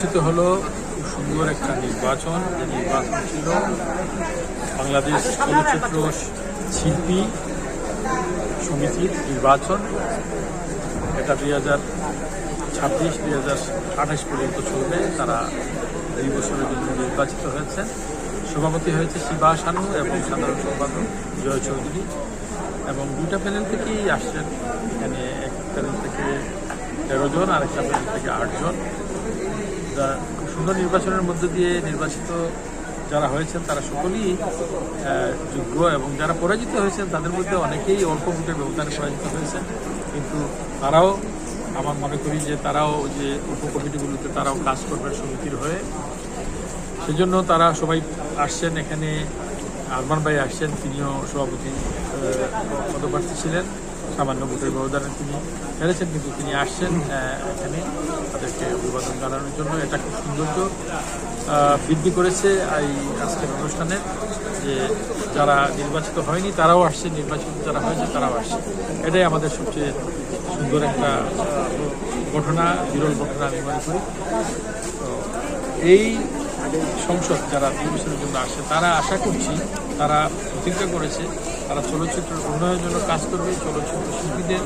হলো খুব সুন্দর একটা নির্বাচন। যে নির্বাচন ছিল বাংলাদেশ চলচ্চিত্র শিল্পী সমিতির নির্বাচন। এটা 2026-2028 পর্যন্ত চলবে। তারা 2 বছরের জন্য নির্বাচিত হয়েছেন। সভাপতি হয়েছে শিবা শানু এবং সাধারণ সম্পাদক জয় চৌধুরী, এবং 2টা প্যানেল থেকেই আসছেন। এখানে এক প্যানেল থেকে 13 জন, আরেকটা প্যানেল থেকে 8 জন। খুব সুন্দর নির্বাচনের মধ্য দিয়ে নির্বাচিত যারা হয়েছেন তারা সকলেই যোগ্য, এবং যারা পরাজিত হয়েছেন তাদের মধ্যে অনেকেই অল্প ভোটের ব্যবধানে পরাজিত হয়েছেন। কিন্তু তারাও, আমার মনে করি যে তারাও যে উপকমিটিগুলোতে তারাও কাজ করবেন সমিতির হয়ে। সেজন্য তারা সবাই আসছেন। এখানে আরমান ভাই আসছেন, তিনিও সভাপতি পদপ্রার্থী ছিলেন। সামান্য ভোটের ব্যবধানে তিনি হেরেছেন, কিন্তু তিনি আসছেন এখানে তাদেরকে অভিবাদন জানানোর জন্য। এটা খুব সৌন্দর্য বৃদ্ধি করেছে এই আজকের অনুষ্ঠানে, যে যারা নির্বাচিত হয়নি তারাও আসছে, নির্বাচিত যারা হয়েছে তারাও আসছে। এটাই আমাদের সবচেয়ে সুন্দর একটা ঘটনা, বিরল ঘটনা আমি মনে করি। তো এই সংসদ যারা 2 বছরের জন্য আসছে, তারা আশা করছি, তারা প্রতিজ্ঞা করেছে তারা চলচ্চিত্রের উন্নয়নের জন্য কাজ করবে, চলচ্চিত্র শিল্পীদের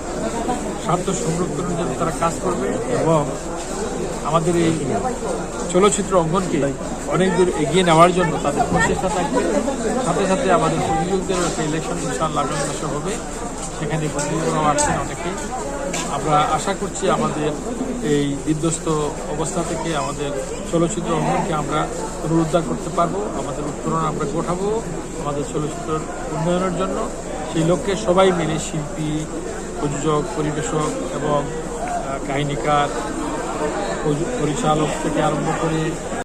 স্বার্থ সংরক্ষণের জন্য তারা কাজ করবে, এবং আমাদের এই চলচ্চিত্র অঙ্গনকে অনেক দূর এগিয়ে নেওয়ার জন্য তাদের প্রচেষ্টা থাকবে। সাথে সাথে আমাদের প্রতিযোগীদের একটা ইলেকশন ইনশাআল্লাহ আগামী মাসে হবে, সেখানে প্রতিযোগীরাও আসছেন অনেকে। আমরা আশা করছি আমাদের এই বিধ্বস্ত অবস্থা থেকে আমাদের চলচ্চিত্র অঙ্গনকে আমরা পুনরুদ্ধার করতে পারবো, আমাদের উত্তরণ আমরা গোঠাবো আমাদের চলচ্চিত্রের উন্নয়নের জন্য। সেই লক্ষ্যে সবাই মিলে, শিল্পী, প্রযোজক, পরিবেশক এবং কাহিনীকার, পরিচালক থেকে আরম্ভ করে